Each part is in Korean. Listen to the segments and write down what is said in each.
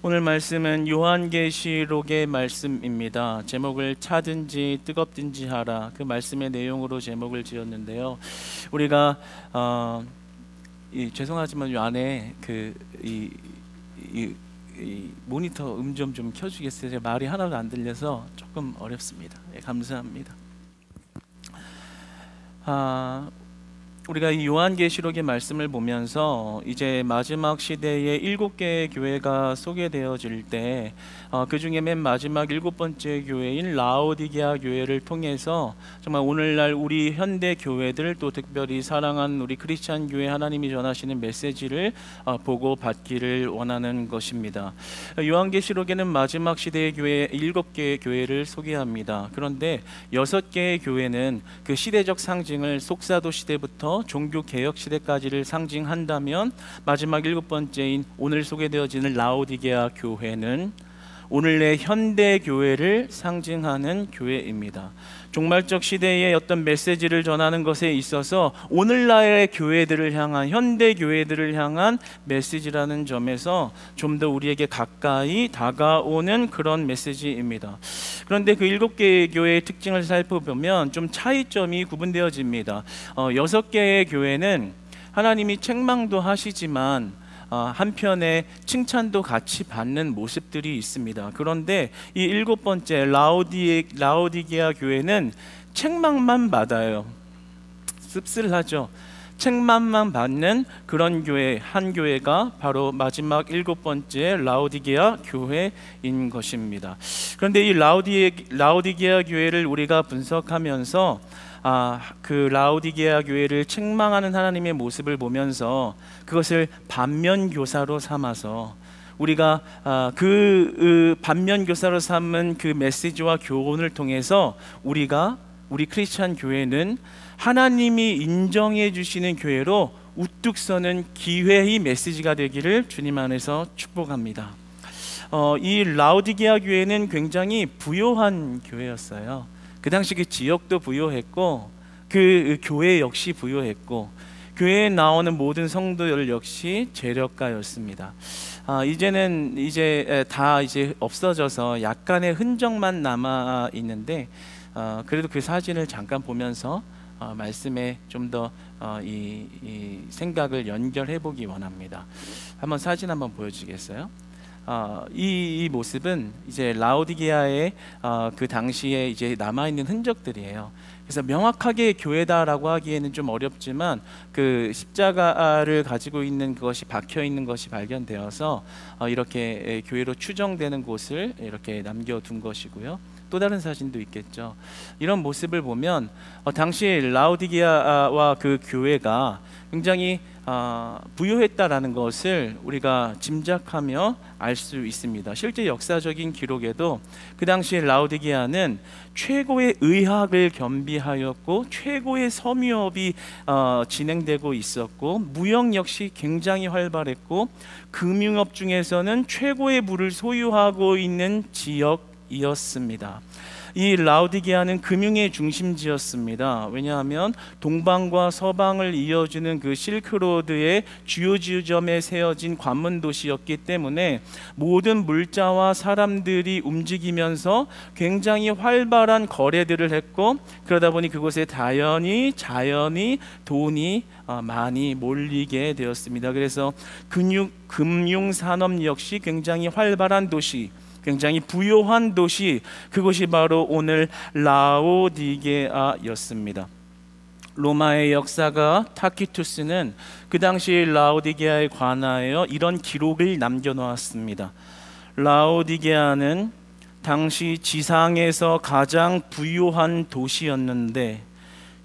오늘 말씀은 요한계시록의 말씀입니다. 제목을 차든지 뜨겁든지 하라, 그 말씀의 내용으로 제목을 지었는데요. 우리가 죄송하지만 이 안에 이 모니터 좀 켜주겠어요? 제 말이 하나도 안 들려서 조금 어렵습니다. 감사합니다. 우리가 이 요한계시록의 말씀을 보면서 이제 마지막 시대의 7개의 교회가 소개되어질 때 그 중에 맨 마지막 7번째 교회인 라오디게아 교회를 통해서 정말 오늘날 우리 현대 교회들, 또 특별히 사랑하는 우리 크리스찬 교회 하나님이 전하시는 메시지를 보고 받기를 원하는 것입니다. 요한계시록에는 마지막 시대의 교회 7개의 교회를 소개합니다. 그런데 6개의 교회는 그 시대적 상징을 속사도 시대부터 종교 개혁 시대까지를 상징한다면, 마지막 7번째인 오늘 소개되어지는 라오디게아 교회는 오늘의 현대 교회를 상징하는 교회입니다. 종말적 시대의 어떤 메시지를 전하는 것에 있어서 오늘날의 교회들을 향한, 현대 교회들을 향한 메시지라는 점에서 좀 더 우리에게 가까이 다가오는 그런 메시지입니다. 그런데 그 7개의 교회의 특징을 살펴보면 좀 차이점이 구분되어집니다. 6개의 교회는 하나님이 책망도 하시지만 한편에 칭찬도 같이 받는 모습들이 있습니다. 그런데 이 7번째 라오디게아 교회는 책망만 받아요. 씁쓸하죠. 책망만 받는 그런 교회, 한 교회가 바로 마지막 7번째 라오디게아 교회인 것입니다. 그런데 이 라오디게아 교회를 우리가 분석하면서 그 라오디게아 교회를 책망하는 하나님의 모습을 보면서 그것을 반면교사로 삼아서 우리가 그 반면교사로 삼은 그 메시지와 교훈을 통해서 우리 크리스찬 교회는 하나님이 인정해 주시는 교회로 우뚝 서는 기회의 메시지가 되기를 주님 안에서 축복합니다. 이 라오디게아 교회는 굉장히 부요한 교회였어요. 그 당시 그 지역도 부요했고 그 교회 역시 부요했고 교회에 나오는 모든 성도들 역시 재력가였습니다. 이제는 다 없어져서 약간의 흔적만 남아 있는데 그래도 그 사진을 잠깐 보면서 말씀에 좀 더 이 생각을 연결해 보기 원합니다. 사진 한번 보여주시겠어요? 이 모습은 이제 라오디게아의 그 당시에 이제 남아 있는 흔적들이에요. 그래서 명확하게 교회다라고 하기에는 좀 어렵지만 그 십자가를 가지고 있는 그것이 박혀 있는 것이 발견되어서 이렇게 교회로 추정되는 곳을 이렇게 남겨둔 것이고요. 또 다른 사진도 있겠죠. 이런 모습을 보면 당시 라오디게아와 그 교회가 굉장히 부유했다라는 것을 우리가 짐작하며 알 수 있습니다. 실제 역사적인 기록에도 그 당시에 라오디게아는 최고의 의학을 겸비하였고 최고의 섬유업이 진행되고 있었고 무역 역시 굉장히 활발했고 금융업 중에서는 최고의 부를 소유하고 있는 지역이었습니다. 이 라오디게아는 금융의 중심지였습니다. 왜냐하면 동방과 서방을 이어주는 그 실크로드의 주요 지점에 세워진 관문 도시였기 때문에 모든 물자와 사람들이 움직이면서 굉장히 활발한 거래들을 했고, 그러다 보니 그곳에 자연히 돈이 많이 몰리게 되었습니다. 그래서 금융산업 역시 굉장히 활발한 도시, 굉장히 부요한 도시, 그곳이 바로 오늘 라오디게아였습니다. 로마의 역사가 타키투스는 그 당시 라오디게아에 관하여 이런 기록을 남겨놓았습니다. 라오디게아는 당시 지상에서 가장 부요한 도시였는데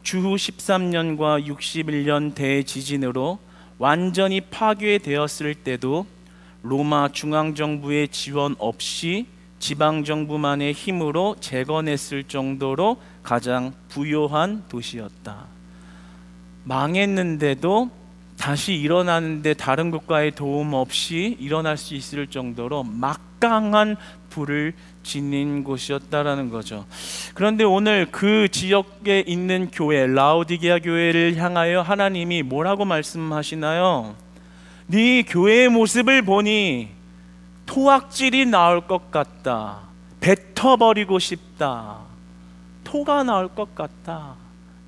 주후 13년과 61년 대지진으로 완전히 파괴되었을 때도 로마 중앙정부의 지원 없이 지방정부만의 힘으로 재건했을 정도로 가장 부요한 도시였다. 망했는데도 다시 일어나는데 다른 국가의 도움 없이 일어날 수 있을 정도로 막강한 불을 지닌 곳이었다라는 거죠. 그런데 오늘 그 지역에 있는 교회, 라오디게아 교회를 향하여 하나님이 뭐라고 말씀하시나요? 네 교회의 모습을 보니 토악질이 나올 것 같다. 뱉어버리고 싶다. 토가 나올 것 같다.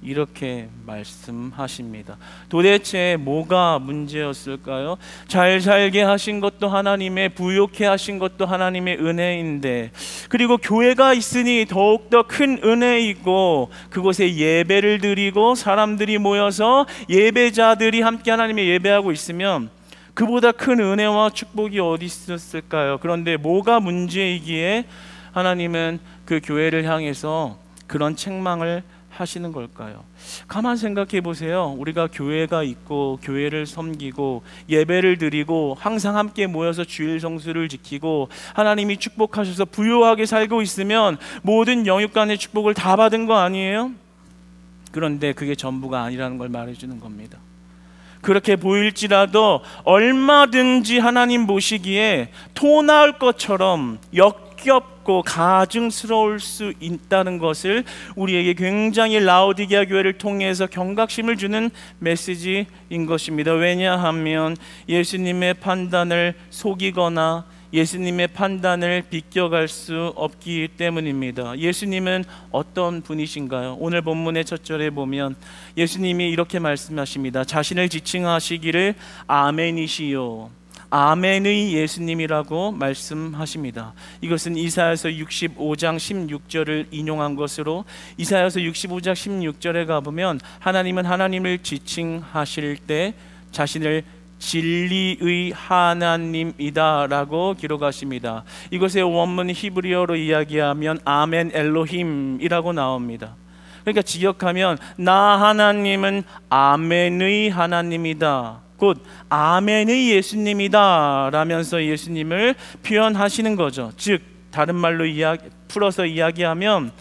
이렇게 말씀하십니다. 도대체 뭐가 문제였을까요? 잘 살게 하신 것도 하나님의, 부욕해 하신 것도 하나님의 은혜인데, 그리고 교회가 있으니 더욱더 큰 은혜이고, 그곳에 예배를 드리고 사람들이 모여서 예배자들이 함께 하나님의 예배하고 있으면 그보다 큰 은혜와 축복이 어디 있었을까요? 그런데 뭐가 문제이기에 하나님은 그 교회를 향해서 그런 책망을 하시는 걸까요? 가만 생각해 보세요. 우리가 교회가 있고 교회를 섬기고 예배를 드리고 항상 함께 모여서 주일 성수를 지키고 하나님이 축복하셔서 부유하게 살고 있으면 모든 영육간의 축복을 다 받은 거 아니에요? 그런데 그게 전부가 아니라는 걸 말해주는 겁니다. 그렇게 보일지라도 얼마든지 하나님 보시기에 토 나올 것처럼 역겹고 가증스러울 수 있다는 것을 우리에게 굉장히 라오디게아 교회를 통해서 경각심을 주는 메시지인 것입니다. 왜냐하면 예수님의 판단을 속이거나 예수님의 판단을 비껴갈 수 없기 때문입니다. 예수님은 어떤 분이신가요? 오늘 본문의 첫 절에 보면 예수님이 이렇게 말씀하십니다. 자신을 지칭하시기를 아멘이시요, 아멘의 예수님이라고 말씀하십니다. 이것은 이사야서 65장 16절을 인용한 것으로, 이사야서 65장 16절에 가보면 하나님은 하나님을 지칭하실 때 자신을 진리의 하나님이다 라고 기록하십니다. 이것의 원문 히브리어로 이야기하면 아멘 엘로힘이라고 나옵니다. 그러니까 직역하면 나 하나님은 아멘의 하나님이다, 곧 아멘의 예수님이다 라면서 예수님을 표현하시는 거죠. 즉 다른 말로 풀어서 이야기하면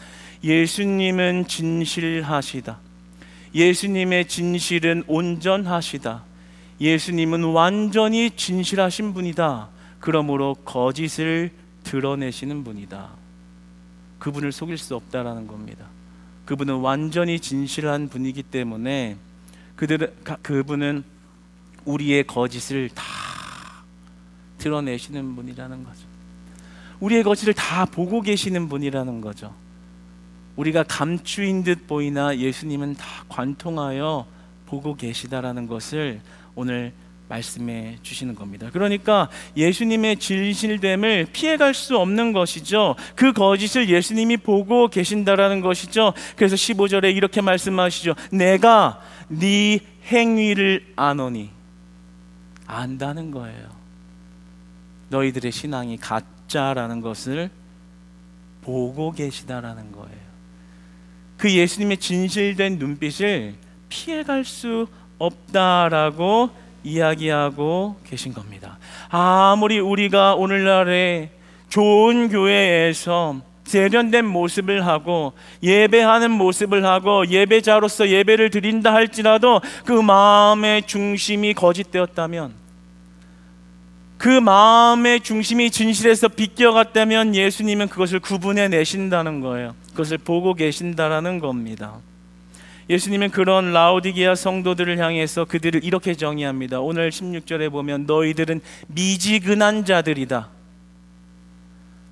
예수님은 진실하시다, 예수님의 진실은 온전하시다, 예수님은 완전히 진실하신 분이다. 그러므로 거짓을 드러내시는 분이다. 그분을 속일 수 없다라는 겁니다. 그분은 완전히 진실한 분이기 때문에 그분은 우리의 거짓을 다 드러내시는 분이라는 거죠. 우리의 거짓을 다 보고 계시는 분이라는 거죠. 우리가 감추인 듯 보이나 예수님은 다 관통하여 보고 계시다라는 것을 오늘 말씀해 주시는 겁니다. 그러니까 예수님의 진실됨을 피해갈 수 없는 것이죠. 그 거짓을 예수님이 보고 계신다라는 것이죠. 그래서 15절에 이렇게 말씀하시죠. 내가 네 행위를 아노니. 안다는 거예요. 너희들의 신앙이 가짜라는 것을 보고 계시다라는 거예요. 그 예수님의 진실된 눈빛을 피해갈 수 없다라고 이야기하고 계신 겁니다. 아무리 우리가 오늘날의 좋은 교회에서 세련된 모습을 하고 예배하는 모습을 하고 예배자로서 예배를 드린다 할지라도 그 마음의 중심이 거짓되었다면, 그 마음의 중심이 진실에서 비껴갔다면 예수님은 그것을 구분해 내신다는 거예요. 그것을 보고 계신다라는 겁니다. 예수님은 그런 라오디게아 성도들을 향해서 그들을 이렇게 정의합니다. 오늘 16절에 보면 너희들은 미지근한 자들이다,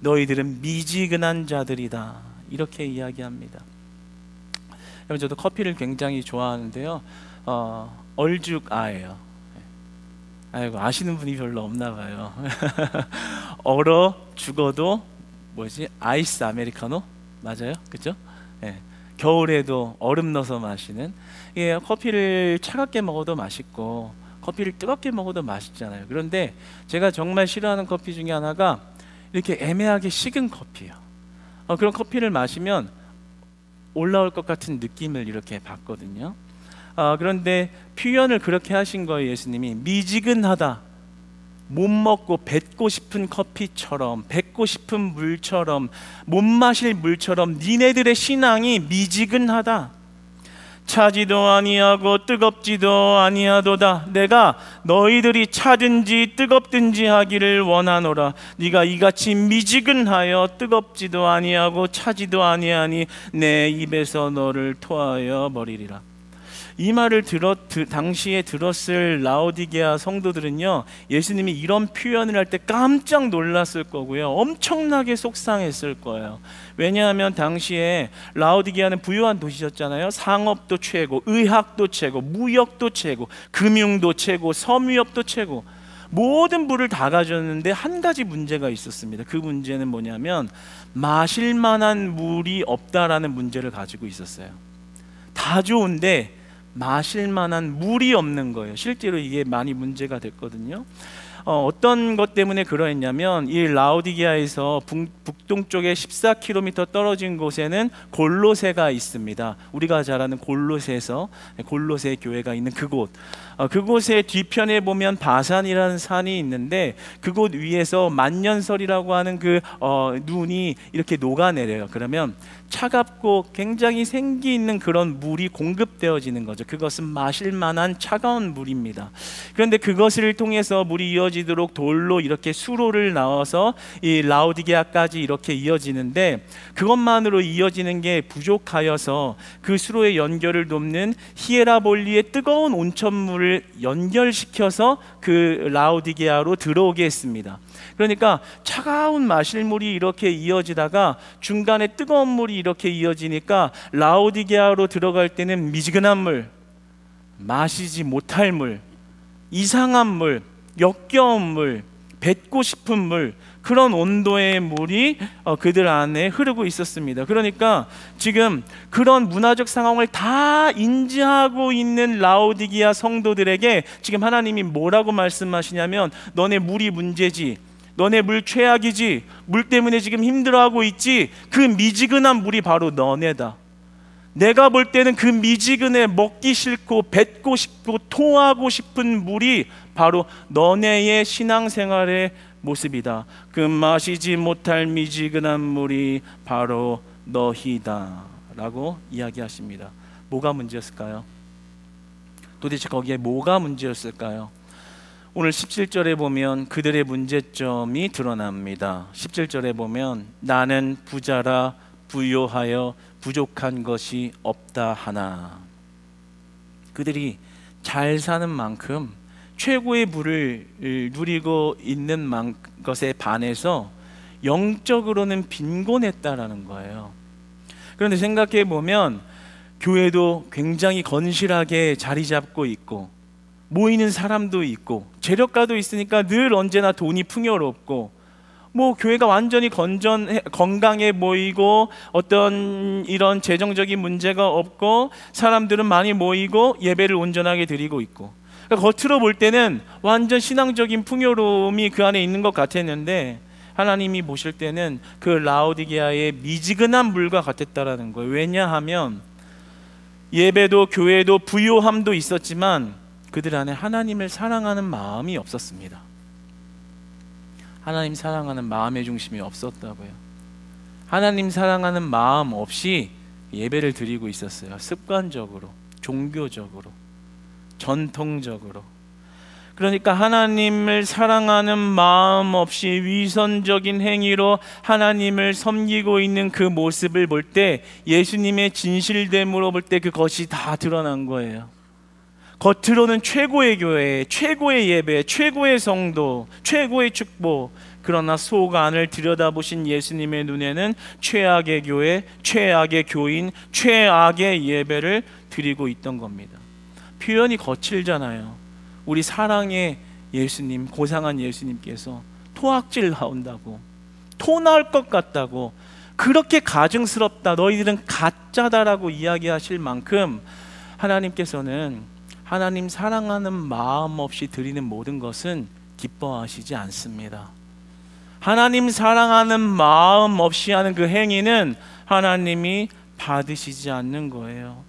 너희들은 미지근한 자들이다, 이렇게 이야기합니다. 여러분, 저도 커피를 굉장히 좋아하는데요, 얼죽아예요. 아이고, 아시는 분이 별로 없나 봐요. 얼어 죽어도 아이스 아메리카노 맞아요, 그죠? 네. 겨울에도 얼음 넣어서 마시는, 커피를 차갑게 먹어도 맛있고 커피를 뜨겁게 먹어도 맛있잖아요. 그런데 제가 정말 싫어하는 커피 중에 하나가 이렇게 애매하게 식은 커피예요. 그런 커피를 마시면 올라올 것 같은 느낌을 이렇게 받거든요. 그런데 표현을 그렇게 하신 거예요. 예수님이 미지근하다, 못 먹고 뱉고 싶은 커피처럼, 뱉고 싶은 물처럼, 못 마실 물처럼 니네들의 신앙이 미지근하다, 차지도 아니하고 뜨겁지도 아니하도다. 내가 너희들이 차든지 뜨겁든지 하기를 원하노라. 네가 이같이 미지근하여 뜨겁지도 아니하고 차지도 아니하니 내 입에서 너를 토하여 버리리라. 이 말을 당시에 들었을 라오디게아 성도들은요, 예수님이 이런 표현을 할 때 깜짝 놀랐을 거고요, 엄청나게 속상했을 거예요. 왜냐하면 당시에 라오디게아는 부유한 도시였잖아요. 상업도 최고, 의학도 최고, 무역도 최고, 금융도 최고, 섬유업도 최고, 모든 부를 다 가졌는데 한 가지 문제가 있었습니다. 그 문제는 뭐냐면 마실 만한 물이 없다라는 문제를 가지고 있었어요. 다 좋은데 마실 만한 물이 없는 거예요. 실제로 이게 많이 문제가 됐거든요. 어떤 것 때문에 그러했냐면, 이 라오디게아에서 북동쪽에 14km 떨어진 곳에는 골로새가 있습니다. 우리가 잘 아는 골로새 교회가 있는 그곳, 그곳의 뒤편에 보면 바산이라는 산이 있는데, 그곳 위에서 만년설이라고 하는 눈이 이렇게 녹아내려요. 그러면 차갑고 굉장히 생기 있는 그런 물이 공급되어지는 거죠. 그것은 마실 만한 차가운 물입니다. 그런데 그것을 통해서 물이 이어지도록 돌로 이렇게 수로를 나와서 이 라오디게아까지 이렇게 이어지는데, 그것만으로 이어지는 게 부족하여서 그 수로의 연결을 돕는 히에라볼리의 뜨거운 온천물을 연결시켜서 그 라오디게아로 들어오게 했습니다. 그러니까 차가운 마실 물이 이렇게 이어지다가 중간에 뜨거운 물이 이렇게 이어지니까 라오디게아로 들어갈 때는 미지근한 물, 마시지 못할 물, 이상한 물, 역겨운 물, 뱉고 싶은 물, 그런 온도의 물이 그들 안에 흐르고 있었습니다. 그러니까 지금 그런 문화적 상황을 다 인지하고 있는 라오디게아 성도들에게 지금 하나님이 뭐라고 말씀하시냐면, 너네 물이 문제지, 너네 물 최악이지, 물 때문에 지금 힘들어하고 있지, 그 미지근한 물이 바로 너네다. 내가 볼 때는 그 미지근해 먹기 싫고 뱉고 싶고 토하고 싶은 물이 바로 너네의 신앙생활의 모습이다. 그 마시지 못할 미지근한 물이 바로 너희다 라고 이야기하십니다. 뭐가 문제였을까요? 도대체 거기에 뭐가 문제였을까요? 오늘 17절에 보면 그들의 문제점이 드러납니다. 17절에 보면 나는 부자라 부요하여 부족한 것이 없다 하나. 그들이 잘 사는 만큼 최고의 부를 누리고 있는 것에 반해서 영적으로는 빈곤했다라는 거예요. 그런데 생각해 보면 교회도 굉장히 건실하게 자리 잡고 있고 모이는 사람도 있고 재력가도 있으니까 늘 언제나 돈이 풍요롭고, 교회가 완전히 건강해 보이고 어떤 이런 재정적인 문제가 없고 사람들은 많이 모이고 예배를 온전하게 드리고 있고, 그러니까 겉으로 볼 때는 완전 신앙적인 풍요로움이 그 안에 있는 것 같았는데, 하나님이 보실 때는 그 라오디게아의 미지근한 물과 같았다라는 거예요. 왜냐하면 예배도 교회도 부요함도 있었지만 그들 안에 하나님을 사랑하는 마음이 없었습니다. 하나님 사랑하는 마음의 중심이 없었다고요. 하나님 사랑하는 마음 없이 예배를 드리고 있었어요. 습관적으로, 종교적으로, 전통적으로. 그러니까 하나님을 사랑하는 마음 없이 위선적인 행위로 하나님을 섬기고 있는 그 모습을 볼 때, 예수님의 진실됨으로 볼 때 그것이 다 드러난 거예요. 겉으로는 최고의 교회, 최고의 예배, 최고의 성도, 최고의 축복, 그러나 속 안을 들여다보신 예수님의 눈에는 최악의 교회, 최악의 교인, 최악의 예배를 드리고 있던 겁니다. 표현이 거칠잖아요. 우리 사랑의 예수님, 고상한 예수님께서 토악질 나온다고, 토 나올 것 같다고, 그렇게 가증스럽다, 너희들은 가짜다라고 이야기하실 만큼 하나님께서는 하나님 사랑하는 마음 없이 드리는 모든 것은 기뻐하시지 않습니다. 하나님 사랑하는 마음 없이 하는 그 행위는 하나님이 받으시지 않는 거예요.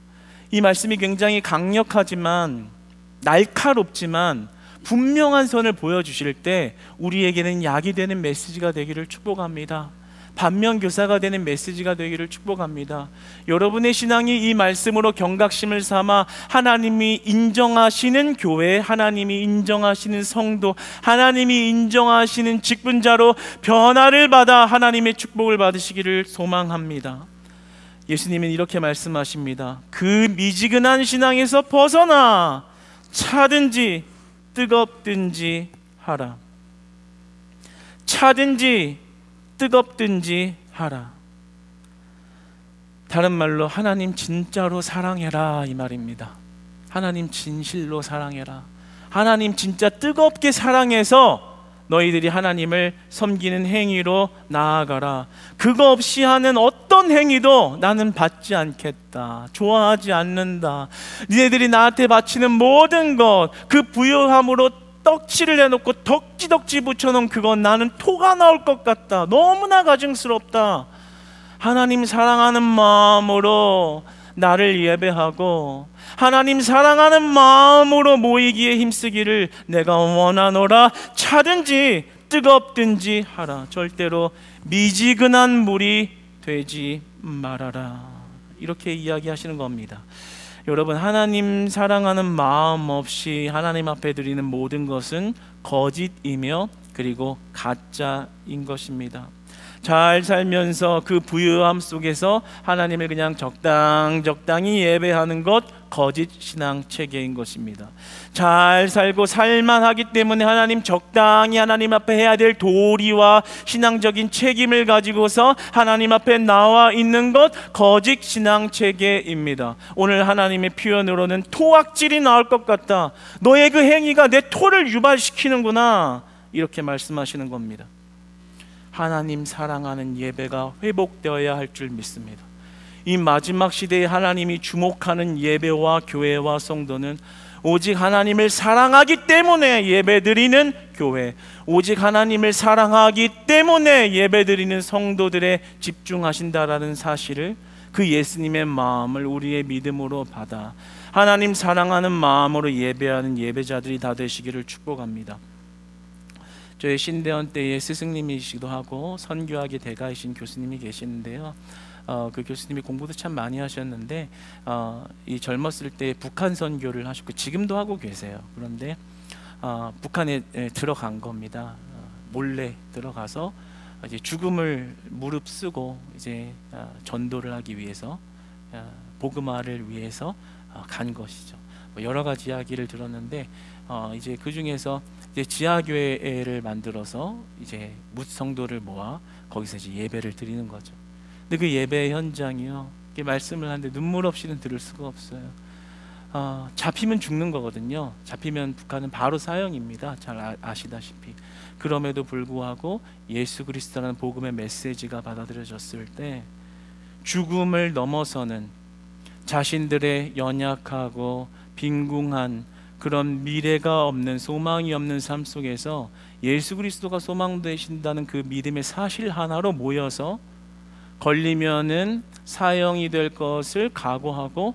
이 말씀이 굉장히 강력하지만, 날카롭지만 분명한 선을 보여주실 때 우리에게는 약이 되는 메시지가 되기를 축복합니다. 반면교사가 되는 메시지가 되기를 축복합니다. 여러분의 신앙이 이 말씀으로 경각심을 삼아 하나님이 인정하시는 교회, 하나님이 인정하시는 성도, 하나님이 인정하시는 직분자로 변화를 받아 하나님의 축복을 받으시기를 소망합니다. 예수님은 이렇게 말씀하십니다. 그 미지근한 신앙에서 벗어나 차든지 뜨겁든지 하라. 차든지 뜨겁든지 하라. 다른 말로 하나님 진짜로 사랑해라 이 말입니다. 하나님 진실로 사랑해라. 하나님 진짜 뜨겁게 사랑해서 너희들이 하나님을 섬기는 행위로 나아가라. 그거 없이 하는 어떤 행위도 나는 받지 않겠다. 좋아하지 않는다. 니네들이 나한테 바치는 모든 것, 그 부요함으로 떡칠을 해놓고 덕지덕지 붙여놓은 그건 나는 토가 나올 것 같다. 너무나 가증스럽다. 하나님 사랑하는 마음으로 나를 예배하고 하나님 사랑하는 마음으로 모이기에 힘쓰기를 내가 원하노라. 차든지 뜨겁든지 하라. 절대로 미지근한 물이 되지 말아라. 이렇게 이야기하시는 겁니다. 여러분, 하나님 사랑하는 마음 없이 하나님 앞에 드리는 모든 것은 거짓이며 그리고 가짜인 것입니다. 잘 살면서 그 부유함 속에서 하나님을 그냥 적당히 예배하는 것, 거짓 신앙 체계인 것입니다. 잘 살고 살만하기 때문에 하나님 적당히 하나님 앞에 해야 될 도리와 신앙적인 책임을 가지고서 하나님 앞에 나와 있는 것, 거짓 신앙 체계입니다. 오늘 하나님의 표현으로는 토악질이 나올 것 같다. 너의 그 행위가 내 토를 유발시키는구나. 이렇게 말씀하시는 겁니다. 하나님 사랑하는 예배가 회복되어야 할 줄 믿습니다. 이 마지막 시대에 하나님이 주목하는 예배와 교회와 성도는 오직 하나님을 사랑하기 때문에 예배드리는 교회, 오직 하나님을 사랑하기 때문에 예배드리는 성도들에 집중하신다라는 사실을, 그 예수님의 마음을 우리의 믿음으로 받아 하나님 사랑하는 마음으로 예배하는 예배자들이 다 되시기를 축복합니다. 저희 신대원 때의 스승님이시기도 하고 선교학의 대가이신 교수님이 계시는데요. 그 교수님이 공부도 참 많이 하셨는데 이 젊었을 때 북한 선교를 하셨고 지금도 하고 계세요. 그런데 북한에 들어간 겁니다. 몰래 들어가서 이제 죽음을 무릅쓰고 이제 전도를 하기 위해서, 복음화를 위해서 간 것이죠. 여러 가지 이야기를 들었는데 이제 그 중에서 이제 지하교회를 만들어서 이제 무성도를 모아 거기서 이제 예배를 드리는 거죠. 근데 그 예배 현장이요, 이렇게 말씀을 하는데 눈물 없이는 들을 수가 없어요. 잡히면 죽는 거거든요. 잡히면 북한은 바로 사형입니다. 잘 아시다시피. 그럼에도 불구하고 예수 그리스도라는 복음의 메시지가 받아들여졌을 때 죽음을 넘어서는 자신들의 연약하고 빈궁한 그런 미래가 없는, 소망이 없는 삶 속에서 예수 그리스도가 소망 되신다는 그 믿음의 사실 하나로 모여서 걸리면은 사형이 될 것을 각오하고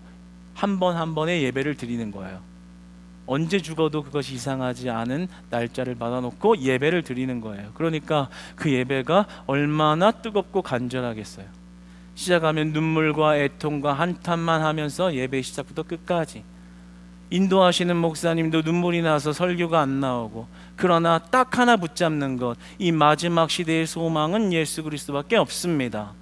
한 번 한 번의 예배를 드리는 거예요. 언제 죽어도 그것이 이상하지 않은 날짜를 받아놓고 예배를 드리는 거예요. 그러니까 그 예배가 얼마나 뜨겁고 간절하겠어요. 시작하면 눈물과 애통과 한탄만 하면서 예배 시작부터 끝까지, 인도하시는 목사님도 눈물이 나서 설교가 안 나오고, 그러나 딱 하나 붙잡는 것, 이 마지막 시대의 소망은 예수 그리스도밖에 없습니다.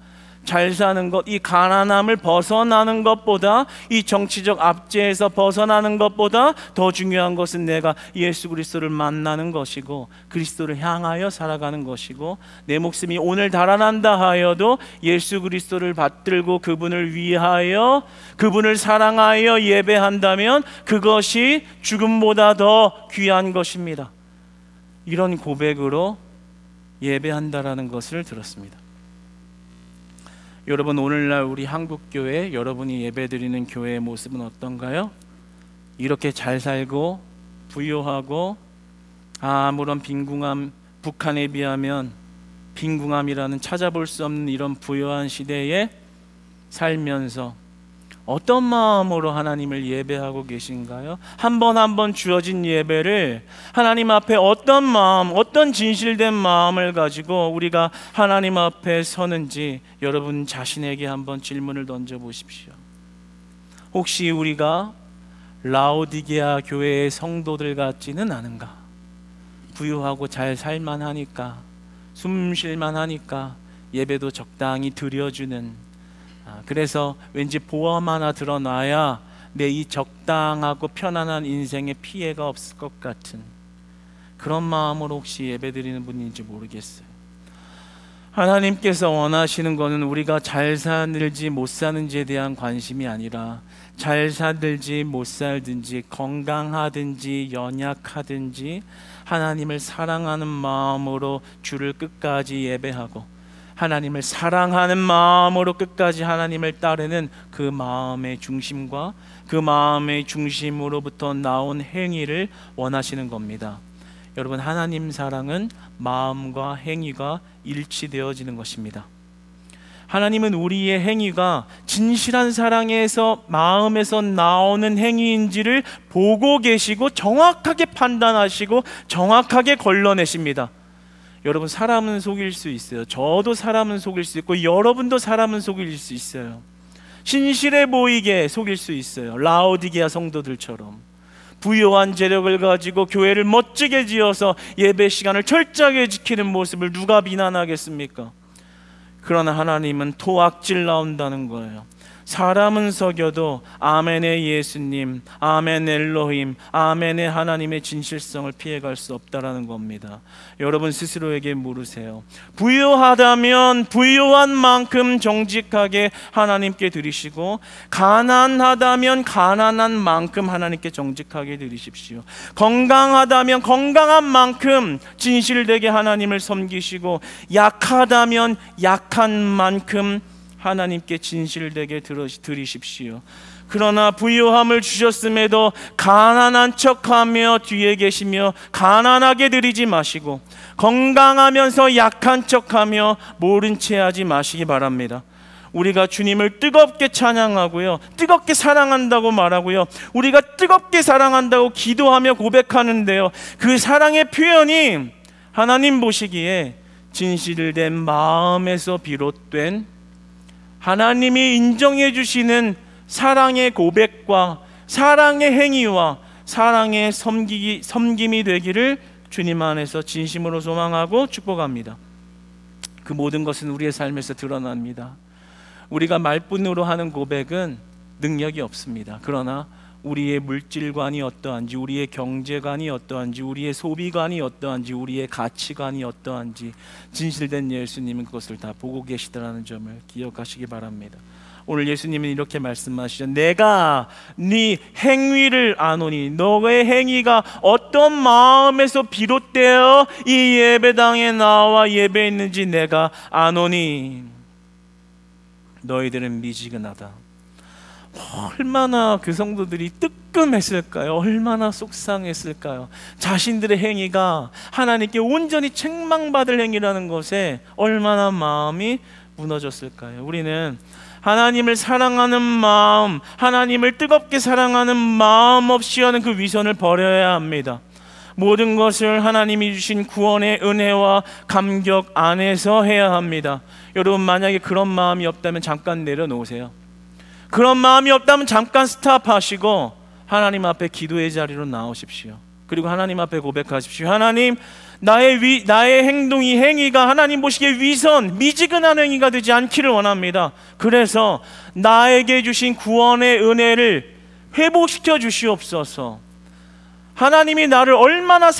잘 사는 것, 이 가난함을 벗어나는 것보다, 이 정치적 압제에서 벗어나는 것보다 더 중요한 것은 내가 예수 그리스도를 만나는 것이고 그리스도를 향하여 살아가는 것이고, 내 목숨이 오늘 달아난다 하여도 예수 그리스도를 받들고 그분을 위하여, 그분을 사랑하여 예배한다면 그것이 죽음보다 더 귀한 것입니다. 이런 고백으로 예배한다라는 것을 들었습니다. 여러분, 오늘날 우리 한국교회, 여러분이 예배드리는 교회의 모습은 어떤가요? 이렇게 잘 살고 부유하고 아무런 빈궁함, 북한에 비하면 빈궁함이라는 찾아볼 수 없는 이런 부유한 시대에 살면서 어떤 마음으로 하나님을 예배하고 계신가요? 한 번 한 번 주어진 예배를 하나님 앞에 어떤 마음, 어떤 진실된 마음을 가지고 우리가 하나님 앞에 서는지 여러분 자신에게 한번 질문을 던져보십시오. 혹시 우리가 라오디게아 교회의 성도들 같지는 않은가? 부유하고 잘 살만하니까, 숨 쉴만하니까 예배도 적당히 드려주는 그래서 왠지 보험 하나 드러나야 내 이 적당하고 편안한 인생에 피해가 없을 것 같은 그런 마음으로 혹시 예배드리는 분인지 모르겠어요. 하나님께서 원하시는 것은 우리가 잘 사는지 못 사는지에 대한 관심이 아니라 잘 살든지 못 살든지 건강하든지 연약하든지 하나님을 사랑하는 마음으로 주를 끝까지 예배하고 하나님을 사랑하는 마음으로 끝까지 하나님을 따르는 그 마음의 중심과 그 마음의 중심으로부터 나온 행위를 원하시는 겁니다. 여러분, 하나님 사랑은 마음과 행위가 일치되어지는 것입니다. 하나님은 우리의 행위가 진실한 사랑에서 마음에서 나오는 행위인지를 보고 계시고 정확하게 판단하시고 정확하게 걸러내십니다. 여러분, 사람은 속일 수 있어요. 저도 사람은 속일 수 있고 여러분도 사람은 속일 수 있어요. 신실해 보이게 속일 수 있어요. 라오디게아 성도들처럼 부요한 재력을 가지고 교회를 멋지게 지어서 예배 시간을 철저하게 지키는 모습을 누가 비난하겠습니까? 그러나 하나님은 토악질 나온다는 거예요. 사람은 속여도 아멘의 예수님, 아멘 엘로힘, 아멘의 하나님의 진실성을 피해갈 수 없다라는 겁니다. 여러분 스스로에게 물으세요. 부유하다면 부유한 만큼 정직하게 하나님께 드리시고, 가난하다면 가난한 만큼 하나님께 정직하게 드리십시오. 건강하다면 건강한 만큼 진실되게 하나님을 섬기시고, 약하다면 약한 만큼 하나님께 진실되게 드리십시오. 그러나 부유함을 주셨음에도 가난한 척하며 뒤에 계시며 가난하게 드리지 마시고, 건강하면서 약한 척하며 모른 채 하지 마시기 바랍니다. 우리가 주님을 뜨겁게 찬양하고요, 뜨겁게 사랑한다고 말하고요, 우리가 뜨겁게 사랑한다고 기도하며 고백하는데요, 그 사랑의 표현이 하나님 보시기에 진실된 마음에서 비롯된 하나님이 인정해 주시는 사랑의 고백과 사랑의 행위와 사랑의 섬김이 되기를 주님 안에서 진심으로 소망하고 축복합니다. 그 모든 것은 우리의 삶에서 드러납니다. 우리가 말뿐으로 하는 고백은 능력이 없습니다. 그러나 우리의 물질관이 어떠한지, 우리의 경제관이 어떠한지, 우리의 소비관이 어떠한지, 우리의 가치관이 어떠한지 진실된 예수님은 그것을 다 보고 계시다라는 점을 기억하시기 바랍니다. 오늘 예수님은 이렇게 말씀하시죠. 내가 네 행위를 아노니, 너의 행위가 어떤 마음에서 비롯되어 이 예배당에 나와 예배했는지 내가 아노니. 너희들은 미지근하다. 얼마나 그 성도들이 뜨끔했을까요? 얼마나 속상했을까요? 자신들의 행위가 하나님께 온전히 책망받을 행위라는 것에 얼마나 마음이 무너졌을까요? 우리는 하나님을 사랑하는 마음, 하나님을 뜨겁게 사랑하는 마음 없이 하는 그 위선을 버려야 합니다. 모든 것을 하나님이 주신 구원의 은혜와 감격 안에서 해야 합니다. 여러분, 만약에 그런 마음이 없다면 잠깐 내려놓으세요. 그런 마음이 없다면 잠깐 스탑하시고 하나님 앞에 기도의 자리로 나오십시오. 그리고 하나님 앞에 고백하십시오. 하나님, 나의 행동이, 행위가 하나님 보시기에 위선, 미지근한 행위가 되지 않기를 원합니다. 그래서 나에게 주신 구원의 은혜를 회복시켜 주시옵소서. 하나님이 나를 얼마나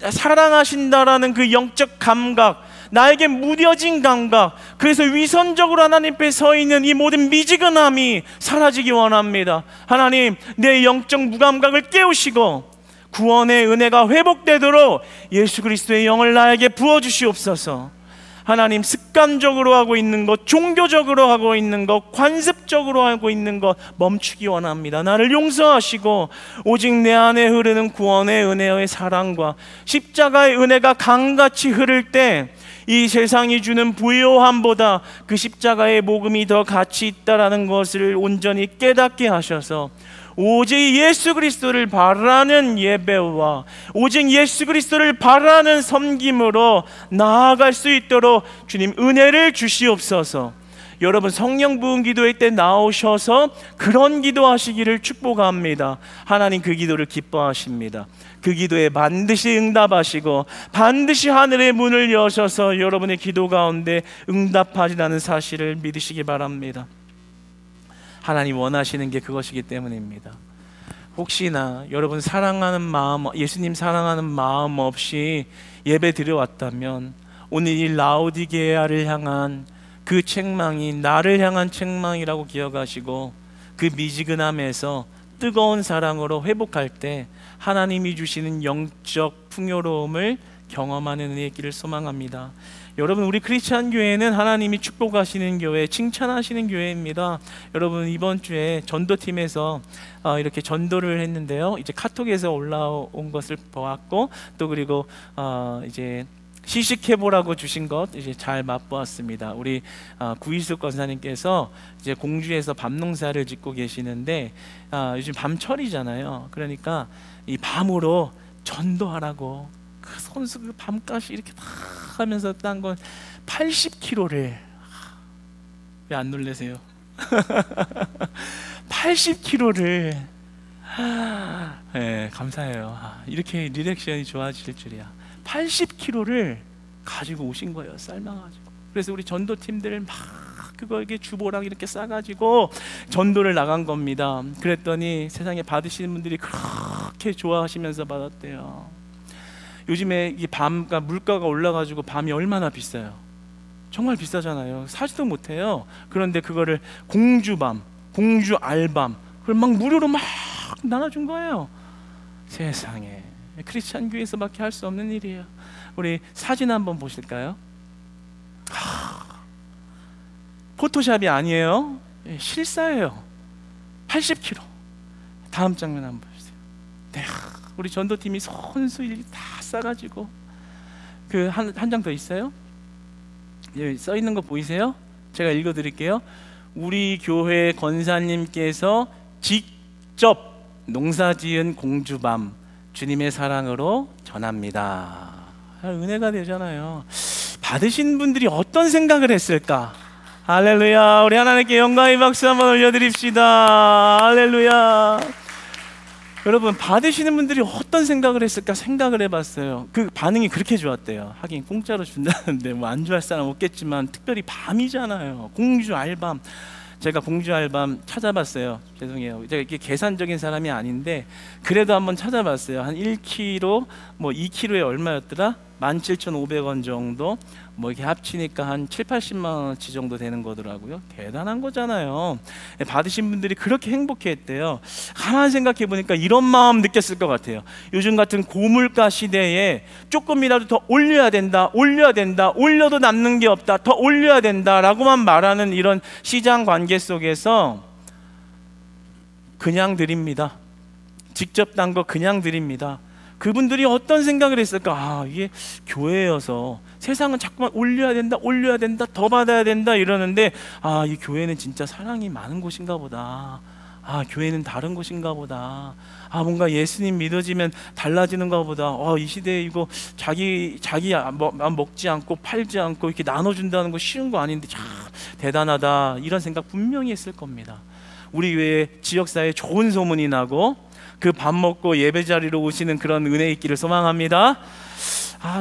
사랑하신다라는 그 영적 감각, 나에게 무뎌진 감각, 그래서 위선적으로 하나님 앞에 서 있는 이 모든 미지근함이 사라지기 원합니다. 하나님, 내 영적 무감각을 깨우시고 구원의 은혜가 회복되도록 예수 그리스도의 영을 나에게 부어주시옵소서. 하나님, 습관적으로 하고 있는 것, 종교적으로 하고 있는 것, 관습적으로 하고 있는 것 멈추기 원합니다. 나를 용서하시고 오직 내 안에 흐르는 구원의 은혜의 사랑과 십자가의 은혜가 강같이 흐를 때 이 세상이 주는 부요함보다 그 십자가의 복음이 더 가치 있다라는 것을 온전히 깨닫게 하셔서 오직 예수 그리스도를 바라는 예배와 오직 예수 그리스도를 바라는 섬김으로 나아갈 수 있도록 주님 은혜를 주시옵소서. 여러분 성령 부은 기도회 때 나오셔서 그런 기도하시기를 축복합니다. 하나님 그 기도를 기뻐하십니다. 그 기도에 반드시 응답하시고 반드시 하늘의 문을 여셔서 여러분의 기도 가운데 응답하시라는 사실을 믿으시기 바랍니다. 하나님 원하시는 게 그것이기 때문입니다. 혹시나 여러분 사랑하는 마음, 예수님 사랑하는 마음 없이 예배 드려왔다면 오늘 이 라오디게아를 향한 그 책망이 나를 향한 책망이라고 기억하시고 그 미지근함에서 뜨거운 사랑으로 회복할 때 하나님이 주시는 영적 풍요로움을 경험하는 은혜의 길을 소망합니다. 여러분, 우리 크리스찬 교회는 하나님이 축복하시는 교회, 칭찬하시는 교회입니다. 여러분, 이번 주에 전도팀에서 이렇게 전도를 했는데요. 이제 카톡에서 올라온 것을 보았고, 또 그리고 이제 시식해보라고 주신 것 이제 잘 맛보았습니다. 우리 구이숙 권사님께서 이제 공주에서 밤농사를 짓고 계시는데 요즘 밤철이잖아요. 그러니까 이 밤으로 전도하라고 그 손수 그 밤가시 이렇게 다 하면서 딴 건 80kg를 왜 안 놀래세요? 80kg를 네, 감사해요. 이렇게 리액션이 좋아질 줄이야. 80kg를 가지고 오신 거예요. 삶아가지고. 그래서 우리 전도팀들 막 그거에게 주보랑 이렇게 싸가지고 전도를 나간 겁니다. 그랬더니 세상에 받으시는 분들이 그렇게 좋아하시면서 받았대요. 요즘에 이 그러니까 물가가 올라가지고 밤이 얼마나 비싸요. 정말 비싸잖아요. 사지도 못해요. 그런데 그거를 공주밤, 공주 알밤 그걸 막 무료로 막 나눠준 거예요. 세상에 크리스찬 교회에서밖에 할 수 없는 일이에요. 우리 사진 한번 보실까요? 포토샵이 아니에요. 실사예요. 80kg. 다음 장면 한번 보세요. 네, 우리 전도팀이 손수 다 싸가지고 그 한 장 더 있어요. 여기 써 있는 거 보이세요? 제가 읽어드릴게요. 우리 교회 권사님께서 직접 농사지은 공주밤 주님의 사랑으로 전합니다. 은혜가 되잖아요. 받으신 분들이 어떤 생각을 했을까? 할렐루야. 우리 하나님께 영광의 박수 한번 올려드립시다. 할렐루야. 여러분, 받으시는 분들이 어떤 생각을 했을까 생각을 해봤어요. 그 반응이 그렇게 좋았대요. 하긴 공짜로 준다는데 뭐 안 좋아할 사람 없겠지만 특별히 밤이잖아요. 공주 알밤. 제가 공주 알밤 찾아봤어요. 죄송해요. 제가 이게 계산적인 사람이 아닌데 그래도 한번 찾아봤어요. 한 1kg, 뭐 2kg에 얼마였더라? 17,500원 정도. 뭐 이렇게 합치니까 한 7, 80만 원어치 정도 되는 거더라고요. 대단한 거잖아요. 받으신 분들이 그렇게 행복해했대요. 가만 생각해 보니까 이런 마음 느꼈을 것 같아요. 요즘 같은 고물가 시대에 조금이라도 더 올려야 된다, 올려야 된다, 올려도 남는 게 없다, 더 올려야 된다라고만 말하는 이런 시장 관계 속에서 그냥 드립니다. 직접 딴 거 그냥 드립니다. 그분들이 어떤 생각을 했을까? 이게 교회여서 세상은 자꾸만 올려야 된다, 올려야 된다, 더 받아야 된다 이러는데 이 교회는 진짜 사랑이 많은 곳인가 보다. 교회는 다른 곳인가 보다. 뭔가 예수님 믿어지면 달라지는가 보다. 이 시대에 이거 자기 먹지 않고 팔지 않고 이렇게 나눠준다는 거 쉬운 거 아닌데 참 대단하다. 이런 생각 분명히 했을 겁니다. 우리 교회 지역사회에 좋은 소문이 나고 그 밥 먹고 예배 자리로 오시는 그런 은혜 있기를 소망합니다.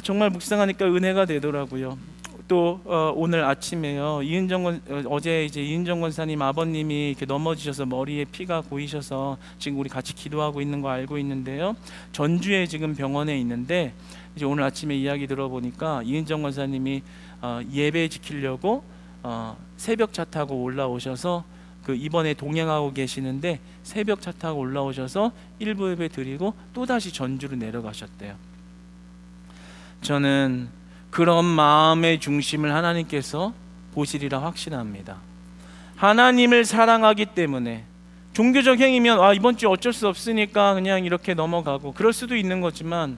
정말 묵상하니까 은혜가 되더라고요. 또 오늘 아침에요. 어제 이제 이은정 권사님 아버님이 이렇게 넘어지셔서 머리에 피가 고이셔서 지금 우리 같이 기도하고 있는 거 알고 있는데요. 전주에 지금 병원에 있는데 이제 오늘 아침에 이야기 들어보니까 이은정 권사님이 예배 지키려고 새벽 차 타고 올라오셔서 그 이번에 동행하고 계시는데 새벽 차 타고 올라오셔서 1부 예배 드리고 또다시 전주로 내려가셨대요. 저는 그런 마음의 중심을 하나님께서 보시리라 확신합니다. 하나님을 사랑하기 때문에 종교적 행위면 이번 주 어쩔 수 없으니까 그냥 이렇게 넘어가고 그럴 수도 있는 거지만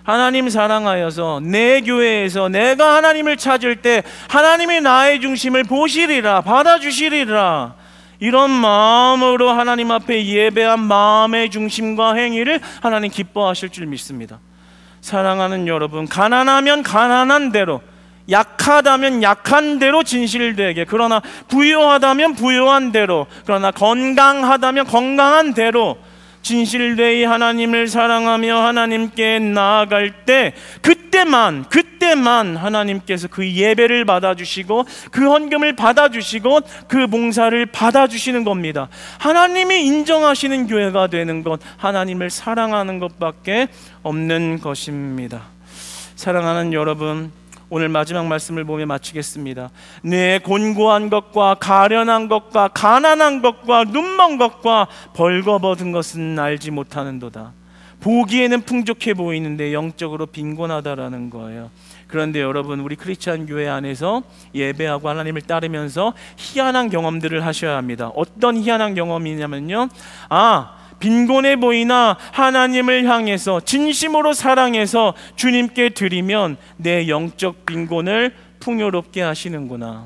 하나님 사랑하여서 내 교회에서 내가 하나님을 찾을 때 하나님이 나의 중심을 보시리라, 받아주시리라, 이런 마음으로 하나님 앞에 예배한 마음의 중심과 행위를 하나님 기뻐하실 줄 믿습니다. 사랑하는 여러분, 가난하면 가난한 대로 약하다면 약한 대로 진실되게, 그러나 부요하다면 부요한 대로, 그러나 건강하다면 건강한 대로 진실되이 하나님을 사랑하며 하나님께 나아갈 때 그때만 하나님께서 그 예배를 받아주시고 그 헌금을 받아주시고 그 봉사를 받아주시는 겁니다. 하나님이 인정하시는 교회가 되는 것, 하나님을 사랑하는 것밖에 없는 것입니다. 사랑하는 여러분, 오늘 마지막 말씀을 보며 마치겠습니다. 내 곤고한 것과 가련한 것과 가난한 것과 눈먼 것과 벌거벗은 것은 알지 못하는도다. 보기에는 풍족해 보이는데 영적으로 빈곤하다라는 거예요. 그런데 여러분, 우리 크리스찬 교회 안에서 예배하고 하나님을 따르면서 희한한 경험들을 하셔야 합니다. 어떤 희한한 경험이냐면요, 빈곤해 보이나 하나님을 향해서 진심으로 사랑해서 주님께 드리면 내 영적 빈곤을 풍요롭게 하시는구나.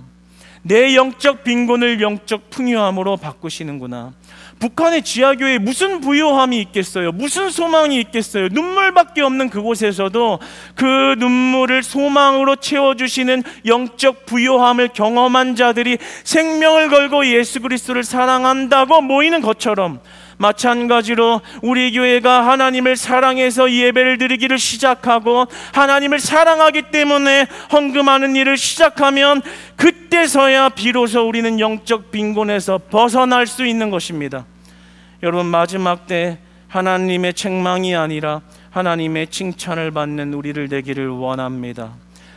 내 영적 빈곤을 영적 풍요함으로 바꾸시는구나. 북한의 지하교회에 무슨 부요함이 있겠어요? 무슨 소망이 있겠어요? 눈물밖에 없는 그곳에서도 그 눈물을 소망으로 채워주시는 영적 부요함을 경험한 자들이 생명을 걸고 예수 그리스도를 사랑한다고 모이는 것처럼, 마찬가지로 우리 교회가 하나님을 사랑해서 예배를 드리기를 시작하고 하나님을 사랑하기 때문에 헌금하는 일을 시작하면 그때서야 비로소 우리는 영적 빈곤에서 벗어날 수 있는 것입니다. 여러분, 마지막 때 하나님의 책망이 아니라 하나님의 칭찬을 받는 우리를 되기를 원합니다.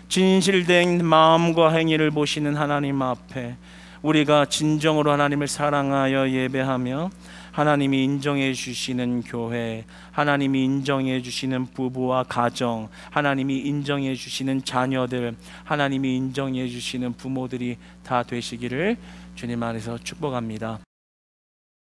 진실된 마음과 행위를 보시는 하나님 앞에 우리가 진정으로 하나님을 사랑하여 예배하며 하나님이 인정해 주시는 교회, 하나님이 인정해 주시는 부부와 가정, 하나님이 인정해 주시는 자녀들, 하나님이 인정해 주시는 부모들이 다 되시기를 주님 안에서 축복합니다.